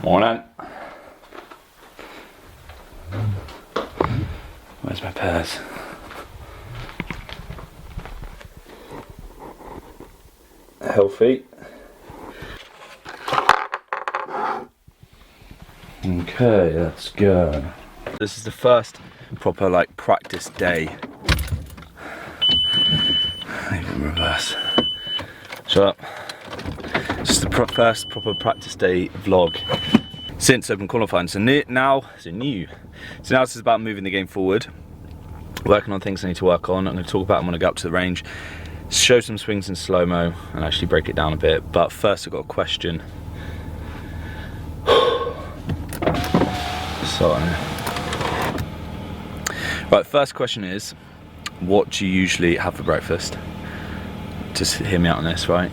Morning. Where's my pairs? Healthy. Okay, let's go. This is the first proper like practice day. Even reverse. Shut up. This is the first proper practice day vlog since Open qualifying. So now this is about moving the game forward, working on things I need to work on. I'm going to talk about them when I go up to the range, show some swings in slow-mo and actually break it down a bit. But first I've got a question. Right, first question is, what do you usually have for breakfast? Just hear me out on this, right?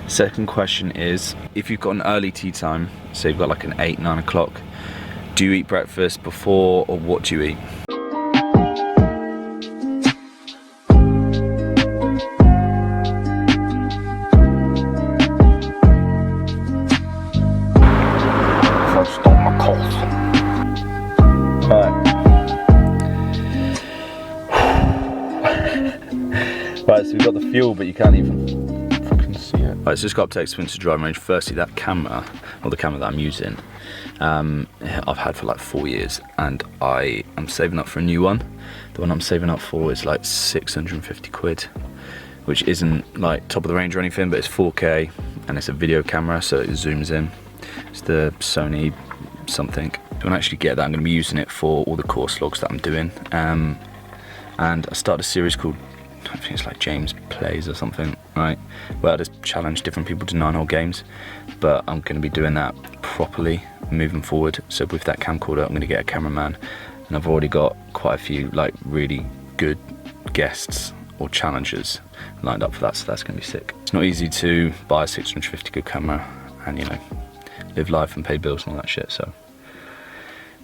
Second question is, if you've got an early tea time, so you've got like an 8, 9 o'clock, do you eat breakfast before, or what do you eat? Right, so we've got the fuel, but you can't even fucking see it. Right, so just got up to Expensive driving range. Firstly, that camera, or the camera that I'm using, I've had for like 4 years, and I am saving up for a new one. The one I'm saving up for is like 650 quid, which isn't like top of the range or anything, but it's 4K, and it's a video camera, so it zooms in. It's the Sony something. When I actually get that, I'm going to be using it for all the course logs that I'm doing. And I started a series called, I think it's like James Plays or something, right? Where I just challenge different people to 9-hole games. But I'm going to be doing that properly moving forward. So with that camcorder, I'm going to get a cameraman, and I've already got quite a few like really good guests or challengers lined up for that. So that's going to be sick. It's not easy to buy a 650 good camera and, you know, live life and pay bills and all that shit. So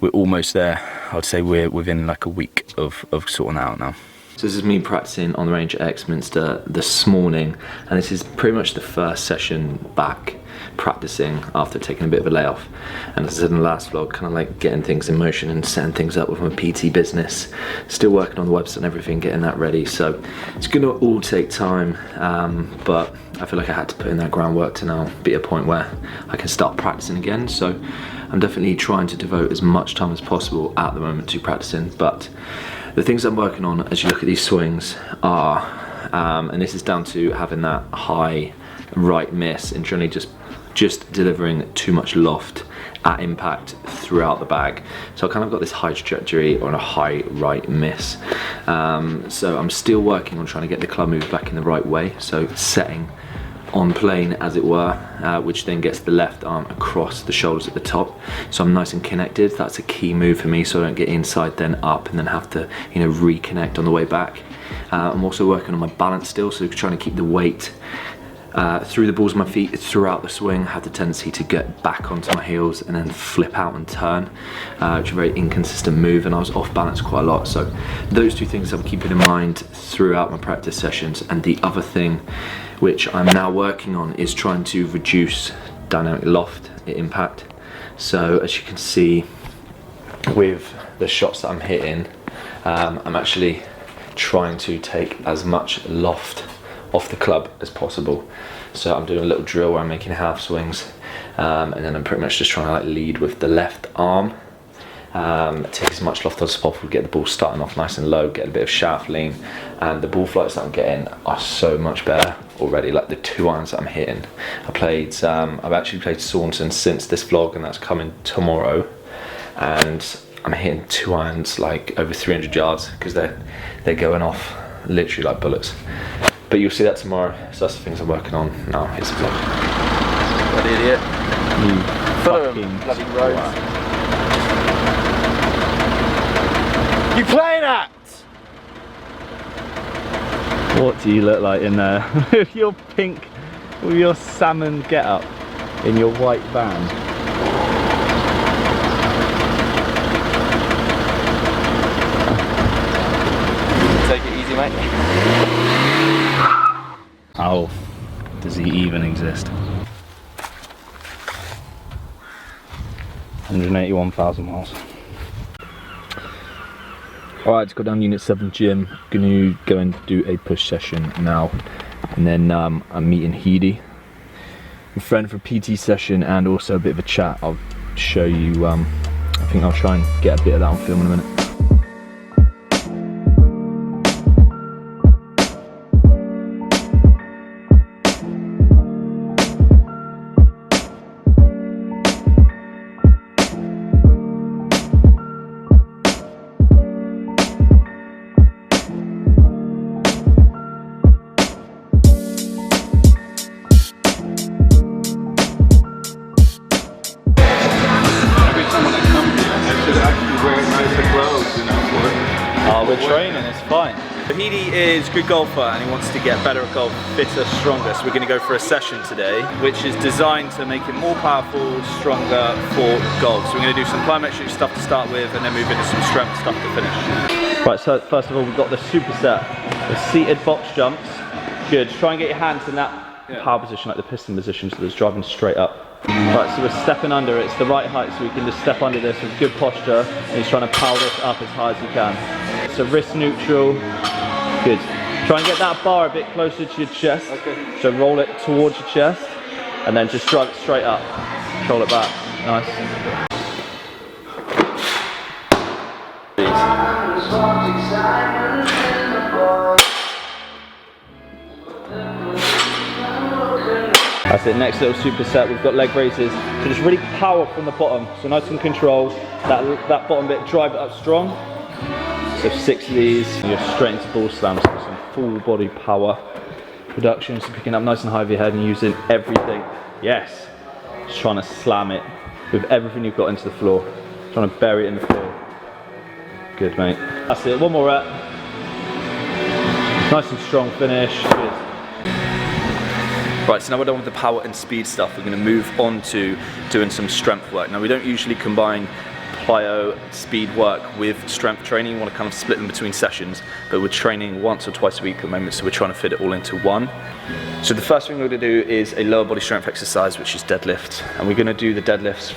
we're almost there. I'd say we're within like a week of sorting that out now. So this is me practicing on the range at Exminster this morning, and this is pretty much the first session back practicing after taking a bit of a layoff. And as I said in the last vlog, kind of like getting things in motion and setting things up with my PT business. Still working on the website and everything, getting that ready. So it's gonna all take time, but I feel like I had to put in that groundwork to now be at a point where I can start practicing again. So I'm definitely trying to devote as much time as possible at the moment to practicing. But the things I'm working on as you look at these swings are, and this is down to having that high right miss and generally just delivering too much loft at impact throughout the bag. So I kind of got this high trajectory on a high right miss. So I'm still working on trying to get the club moved back in the right way. So setting on plane, as it were, which then gets the left arm across the shoulders at the top. So I'm nice and connected. That's a key move for me, so I don't get inside then up and then have to, you know, reconnect on the way back. I'm also working on my balance still, so trying to keep the weight through the balls of my feet throughout the swing. I have the tendency to get back onto my heels and then flip out and turn, which is a very inconsistent move, and I was off balance quite a lot. So those two things I'm keeping in mind throughout my practice sessions. And the other thing which I'm now working on is trying to reduce dynamic loft at impact. So as you can see with the shots that I'm hitting, I'm actually trying to take as much loft off the club as possible. So I'm doing a little drill where I'm making half swings, and then I'm pretty much just trying to like lead with the left arm, take as much loft as possible, get the ball starting off nice and low, get a bit of shaft lean, and the ball flights that I'm getting are so much better already. Like the 2 irons that I'm hitting, I've actually played Saunton since this vlog, and that's coming tomorrow, and I'm hitting 2 irons like over 300 yards because they're going off literally like bullets. But you'll see that tomorrow, so that's the things I'm working on now. Here's the vlog. What idiot. You fucking bloody roads. You playing at? What do you look like in there? With your pink, with your salmon get up in your white van. Take it easy, mate. How does he even exist? 181,000 miles. Alright, let's go down Unit 7 gym. Gonna go and do a push session now. And then I'm meeting Heedy, a friend for a PT session, and also a bit of a chat. I'll show you, I think I'll try and get a bit of that on film in a minute. We're training, it's fine. Heedy is a good golfer and he wants to get better at golf, fitter, stronger. So we're going to go for a session today, which is designed to make him more powerful, stronger for golf. So we're going to do some plyometric stuff to start with and then move into some strength stuff to finish. Right, so first of all we've got the Superset, the seated box jumps. Good, try and get your hands in that power position, like the piston position, so it's driving straight up. Right, so we're stepping under, it's the right height, so we can just step under this with good posture, and he's trying to power this up as high as he can. So wrist neutral, good. Try and get that bar a bit closer to your chest, so roll it towards your chest, and then just drive it straight up, control it back, nice. That's it, next little superset, we've got leg raises. So just really power from the bottom. So nice and controlled, that bottom bit, drive it up strong. So 6 of these, you're straight into ball slams, so some full body power production. So picking up nice and high of your head and using everything. Yes, just trying to slam it with everything you've got into the floor. Trying to bury it in the floor. Good, mate. That's it, one more rep. Nice and strong finish, good. Right, so now we're done with the power and speed stuff. We're going to move on to doing some strength work. Now we don't usually combine plyo speed work with strength training. We want to kind of split them between sessions, but we're training once or twice a week at the moment, so we're trying to fit it all into one. So the first thing we're going to do is a lower body strength exercise, which is deadlift, and we're going to do the deadlifts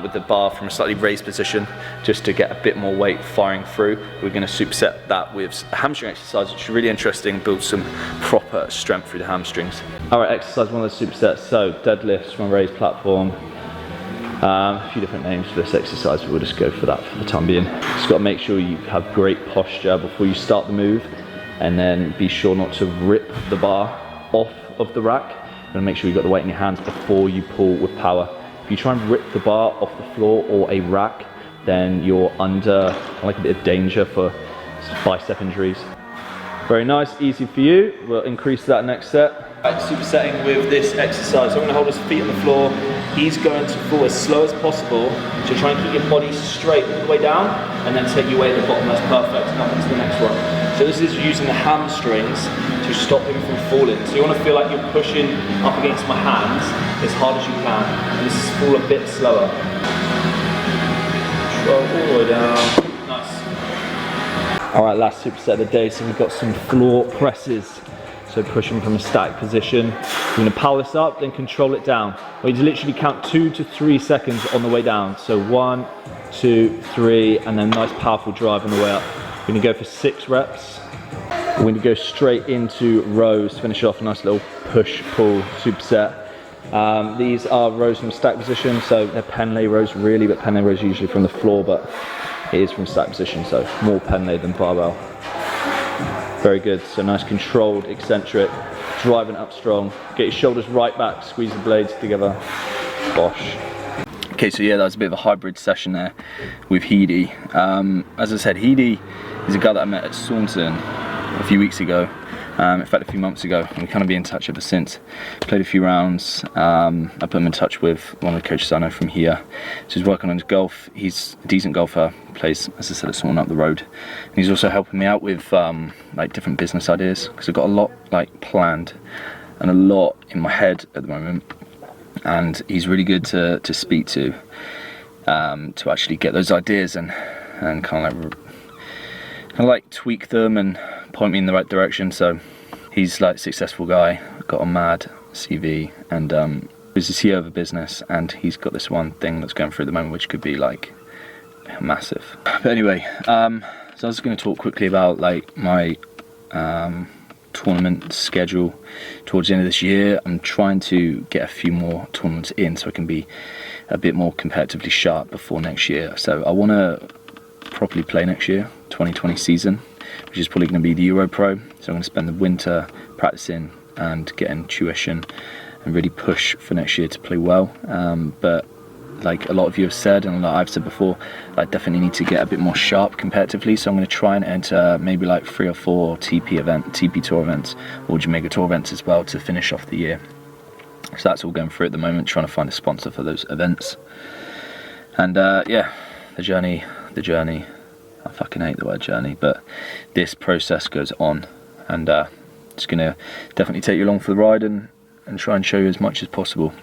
with the bar from a slightly raised position just to get a bit more weight firing through. We're going to superset that with a hamstring exercise, which is really interesting, build some proper strength through the hamstrings. Alright, exercise one of the supersets, so deadlifts from a raised platform. A few different names for this exercise, but we'll just go for that for the time being. Just got to make sure you have great posture before you start the move, and then be sure not to rip the bar off of the rack, and make sure you've got the weight in your hands before you pull with power. If you try and rip the bar off the floor or a rack, then you're under like a bit of danger for bicep injuries. Very nice, easy for you. We'll increase that next set. Right, supersetting with this exercise. So I'm going to hold his feet on the floor. He's going to fall as slow as possible. So try and keep your body straight all the way down, and then take your weight at the bottom. That's perfect. And up into the next one. So this is using the hamstrings to stop him from falling. So you want to feel like you're pushing up against my hands as hard as you can. And this is fall a bit slower. Control all the way down. Nice. All right, last superset of the day. So we've got some floor presses. So pushing from a static position. You're going to power this up, then control it down. We need to literally count 2 to 3 seconds on the way down. So 1, 2, 3, and then nice powerful drive on the way up. We're going to go for 6 reps. We're going to go straight into rows, finish off a nice little push-pull superset. These are rows from static position, so they're pen lay rows really, but pen lay rows usually from the floor, but it is from static position, so more pen lay than barbell. Very good, so nice controlled eccentric, driving up strong. Get your shoulders right back, squeeze the blades together. Bosh. Okay, so yeah, that was a bit of a hybrid session there with Heedy. As I said, Heedy is a guy that I met at Saunton a few weeks ago. In fact, a few months ago, and we've kind of been in touch ever since. Played a few rounds. I put him in touch with one of the coaches I know from here. So he's working on his golf. He's a decent golfer. Plays, as I said, at someone up the road. And he's also helping me out with like different business ideas, because I've got a lot like planned and a lot in my head at the moment. And he's really good to speak to actually get those ideas and kind of like tweak them and point me in the right direction. So he's like a successful guy, got a mad CV, and was the CEO of a business, and he's got this one thing that's going through at the moment, which could be like massive. But anyway, so I was going to talk quickly about like my tournament schedule towards the end of this year. I'm trying to get a few more tournaments in so I can be a bit more competitively sharp before next year. So I want to properly play next year, 2020 season, which is probably going to be the Euro Pro. So I'm going to spend the winter practicing and getting tuition and really push for next year to play well. But like a lot of you have said, and like I've said before, I definitely need to get a bit more sharp competitively. So I'm going to try and enter maybe like 3 or 4 TP Tour events or Jamaica Tour events as well to finish off the year. So that's all going through at the moment, trying to find a sponsor for those events. And yeah, the journey. I fucking hate the word journey, but this process goes on, and it's going to definitely take you along for the ride and try and show you as much as possible.